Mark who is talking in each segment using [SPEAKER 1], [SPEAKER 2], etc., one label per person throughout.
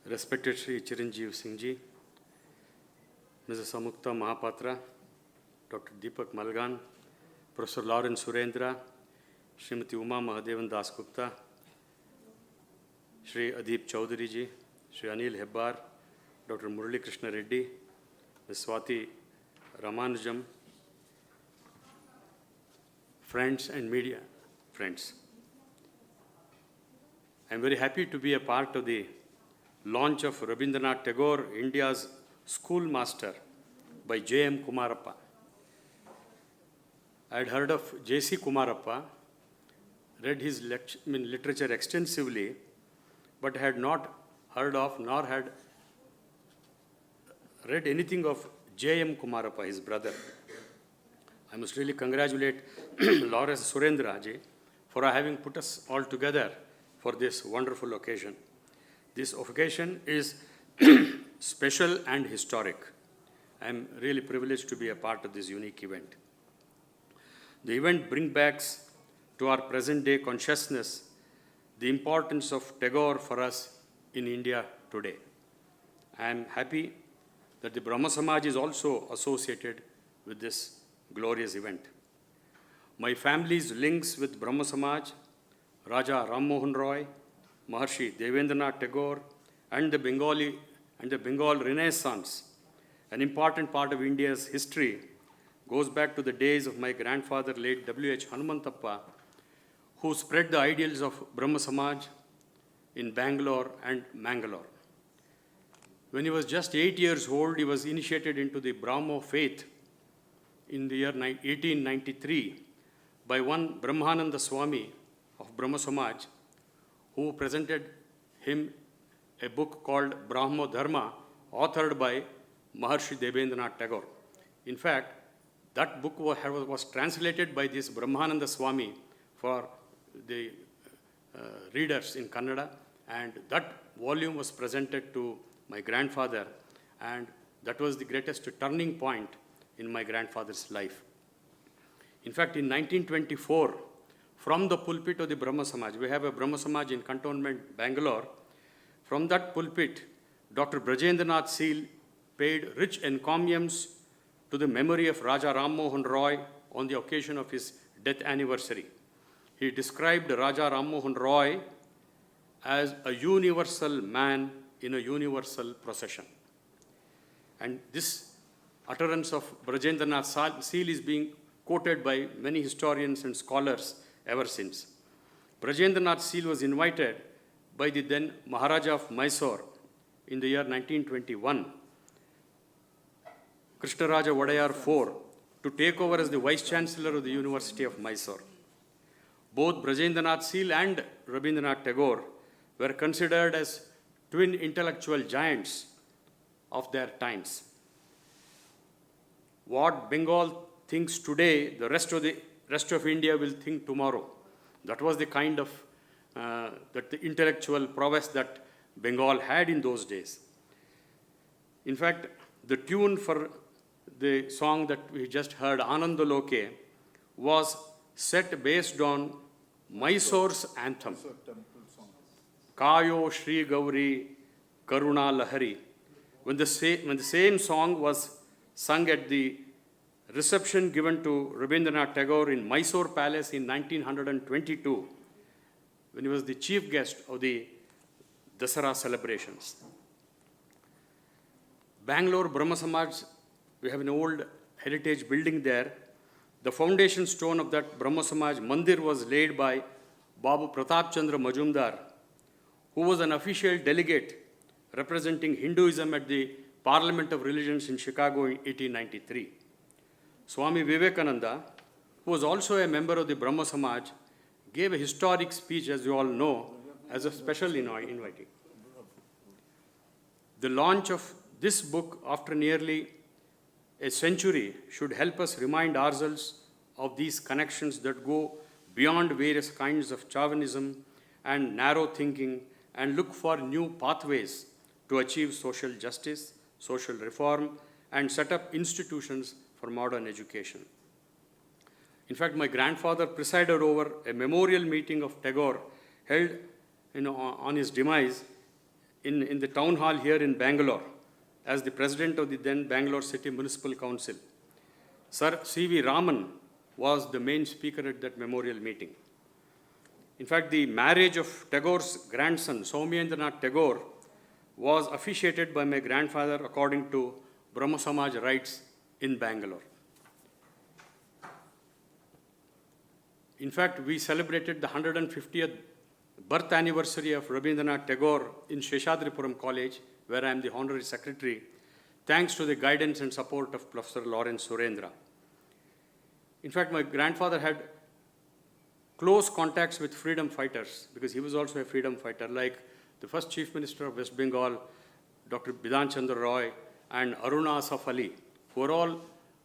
[SPEAKER 1] Respected Sri Chiranjeev Singh Ji, Mrs. Samukta Mahapatra, Dr. Deepak Malgan, Professor Lawrence Surendra, Srimati Uma Mahadevan Das Gupta, Sri Adip Chaudhary Ji, Sri Anil Hebbar, Dr. Murali Krishna Reddy, Ms. Swati Ramanujam, friends and media friends. I am very happy to be a part of the launch of Rabindranath Tagore, India's schoolmaster, by J.M. Kumarappa. I had heard of J.C. Kumarappa, read his literature extensively, but had not heard of nor had read anything of J.M. Kumarappa, his brother. I must really congratulate Lawrence Surendra ji for having put us all together for this wonderful occasion. This occasion is special and historic. I am really privileged to be a part of this unique event. The event brings back to our present day consciousness the importance of Tagore for us in India today. I am happy that the Brahma Samaj is also associated with this glorious event. My family's links with Brahma Samaj, Raja Ram Mohan Roy, Maharshi Devendranath Tagore, and the Bengal Renaissance, an important part of India's history, goes back to the days of my grandfather, late W.H. Hanumantappa, who spread the ideals of Brahma Samaj in Bangalore and Mangalore. When he was just 8 years old, he was initiated into the Brahmo faith in the year 1893 by one Brahmananda Swami of Brahma Samaj, who presented him a book called Brahmo Dharma, authored by Maharshi Devendranath Tagore. In fact, that book was translated by this Brahmananda Swami for the readers in Kannada, and that volume was presented to my grandfather, and that was the greatest turning point in my grandfather's life. In fact, in 1924, from the pulpit of the Brahma Samaj, we have a Brahma Samaj in Cantonment, Bangalore. From that pulpit, Dr. Brajendranath Seal paid rich encomiums to the memory of Raja Ram Mohan Roy on the occasion of his death anniversary. He described Raja Ram Mohan Roy as a universal man in a universal procession. And this utterance of Brajendranath Seal is being quoted by many historians and scholars ever since. Brajendranath Seal was invited by the then Maharaja of Mysore in the year 1921, Krishna Wooday IV, to take over as the Vice Chancellor of the University of Mysore. Both Brajendranath Seal and Rabindranath Tagore were considered as twin intellectual giants of their times. What Bengal thinks today, the rest of India will think tomorrow. That was the kind of the intellectual prowess that Bengal had in those days. In fact, the tune for the song that we just heard, Ananda Loke, was set based on Mysore's anthem, Kayo Shri Gauri Karuna Lahari. When the same song was sung at the reception given to Rabindranath Tagore in Mysore Palace in 1922, when he was the chief guest of the Dasara celebrations. Bangalore Brahma Samaj, we have an old heritage building there. The foundation stone of that Brahma Samaj Mandir was laid by Babu Pratap Chandra Majumdar, who was an official delegate representing Hinduism at the Parliament of Religions in Chicago in 1893. Swami Vivekananda, who was also a member of the Brahma Samaj, gave a historic speech, as you all know, as a special invitee. The launch of this book after nearly a century should help us remind ourselves of these connections that go beyond various kinds of chauvinism and narrow thinking, and look for new pathways to achieve social justice, social reform, and set up institutions for modern education. In fact, my grandfather presided over a memorial meeting of Tagore held on his demise in the town hall here in Bangalore as the president of the then Bangalore City Municipal Council. Sir C.V. Raman was the main speaker at that memorial meeting. In fact, the marriage of Tagore's grandson, Soumyendranath Tagore, was officiated by my grandfather according to Brahmo Samaj rites in Bangalore. In fact, we celebrated the 150th birth anniversary of Rabindranath Tagore in Sheshadripuram College, where I am the honorary secretary, thanks to the guidance and support of Professor Lawrence Surendra. In fact, my grandfather had close contacts with freedom fighters because he was also a freedom fighter, like the first Chief Minister of West Bengal, Dr. Bidhan Chandra Roy, and Aruna Asaf Ali, who were all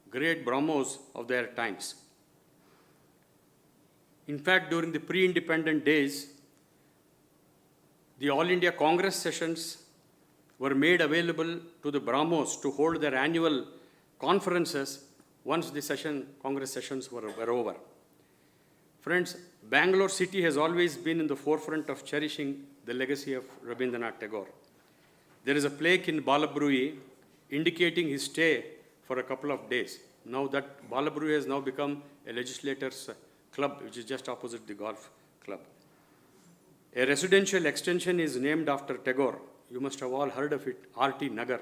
[SPEAKER 1] great Brahmos of their times. In fact, during the pre-independent days, the All India Congress sessions were made available to the Brahmos to hold their annual conferences once the Congress sessions were over. Friends, Bangalore city has always been in the forefront of cherishing the legacy of Rabindranath Tagore. There is a plaque in Balabrui indicating his stay for a couple of days. Now that Balabrui has now become a legislators' club, which is just opposite the golf club. A residential extension is named after Tagore. You must have all heard of it, R.T. Nagar.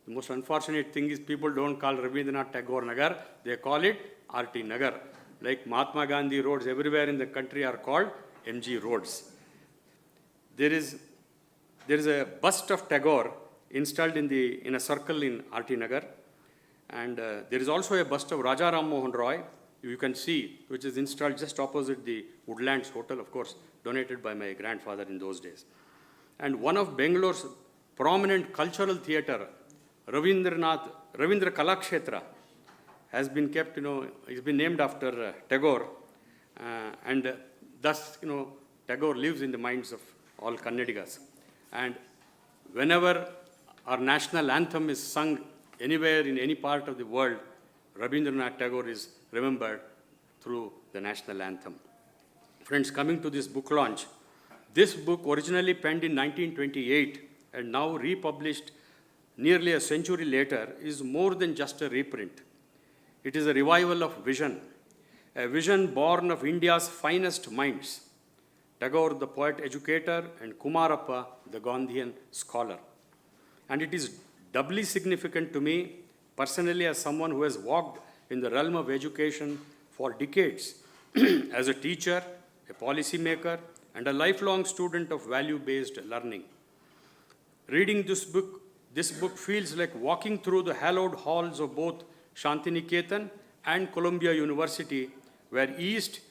[SPEAKER 1] The most unfortunate thing is people don't call Rabindranath Tagore Nagar, they call it R.T. Nagar. Like Mahatma Gandhi roads everywhere in the country are called MG roads. There is a bust of Tagore installed in a circle in R.T. Nagar. And there is also a bust of Raja Ram Mohan Roy, you can see, which is installed just opposite the Woodlands Hotel, of course, donated by my grandfather in those days. And one of Bangalore's prominent cultural theatre, Ravindra Kalakshetra, has been kept, it's been named after Tagore. And thus, Tagore lives in the minds of all Kannadigas. And whenever our national anthem is sung anywhere in any part of the world, Rabindranath Tagore is remembered through the national anthem. Friends, coming to this book launch, this book originally penned in 1928 and now republished nearly a century later is more than just a reprint. It is a revival of vision, a vision born of India's finest minds, Tagore, the poet educator, and Kumarappa, the Gandhian scholar. And it is doubly significant to me personally as someone who has walked in the realm of education for decades as a teacher, a policymaker, and a lifelong student of value-based learning. Reading this book feels like walking through the hallowed halls of both Shantiniketan and Columbia University, where East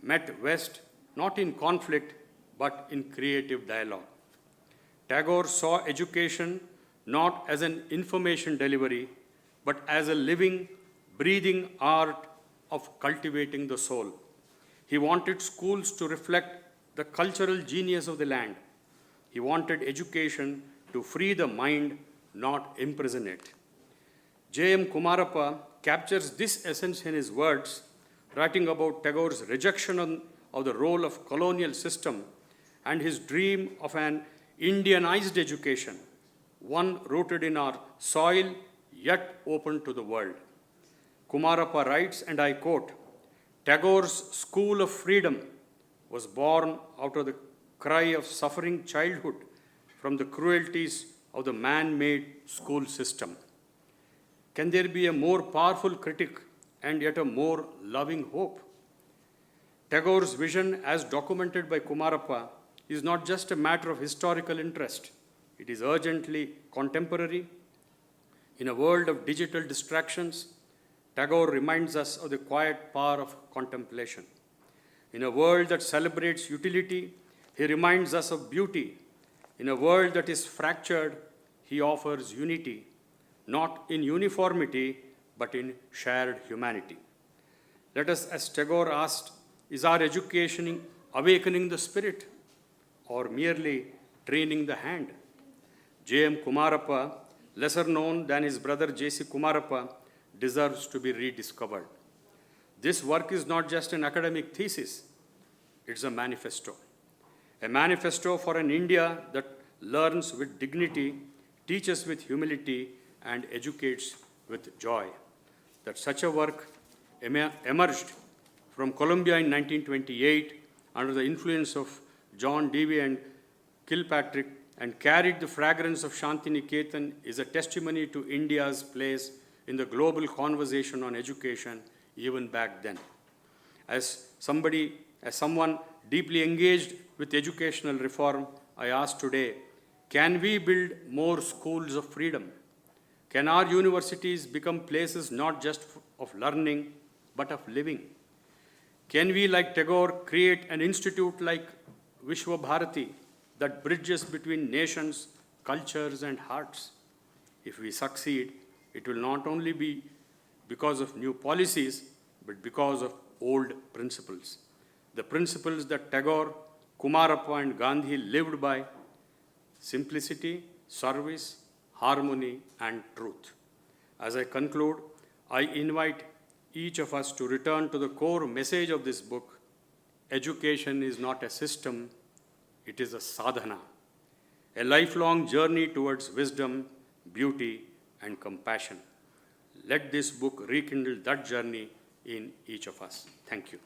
[SPEAKER 1] met West, not in conflict, but in creative dialogue. Tagore saw education not as an information delivery, but as a living, breathing art of cultivating the soul. He wanted schools to reflect the cultural genius of the land. He wanted education to free the mind, not imprison it. J.M. Kumarappa captures this essence in his words, writing about Tagore's rejection of the role of colonial system and his dream of an Indianized education, one rooted in our soil yet open to the world. Kumarappa writes, and I quote, Tagore's school of freedom was born out of the cry of suffering childhood from the cruelties of the man-made school system. Can there be a more powerful critic and yet a more loving hope? Tagore's vision, as documented by Kumarappa, is not just a matter of historical interest. It is urgently contemporary. In a world of digital distractions, Tagore reminds us of the quiet power of contemplation. In a world that celebrates utility, he reminds us of beauty. In a world that is fractured, he offers unity, not in uniformity, but in shared humanity. Let us, as Tagore asked, is our education awakening the spirit or merely training the hand? J.M. Kumarappa, lesser known than his brother J.C. Kumarappa, deserves to be rediscovered. This work is not just an academic thesis, it's a manifesto for an India that learns with dignity, teaches with humility, and educates with joy. That such a work emerged from Columbia in 1928 under the influence of John Dewey and Kilpatrick and carried the fragrance of Shantiniketan is a testimony to India's place in the global conversation on education even back then. As someone deeply engaged with educational reform, I ask today, can we build more schools of freedom? Can our universities become places not just of learning, but of living? Can we, like Tagore, create an institute like Vishwa Bharati that bridges between nations, cultures, and hearts? If we succeed, it will not only be because of new policies, but because of old principles. The principles that Tagore, Kumarappa, and Gandhi lived by: simplicity, service, harmony, and truth. As I conclude, I invite each of us to return to the core message of this book. Education is not a system, it is a sadhana, a lifelong journey towards wisdom, beauty, and compassion. Let this book rekindle that journey in each of us. Thank you.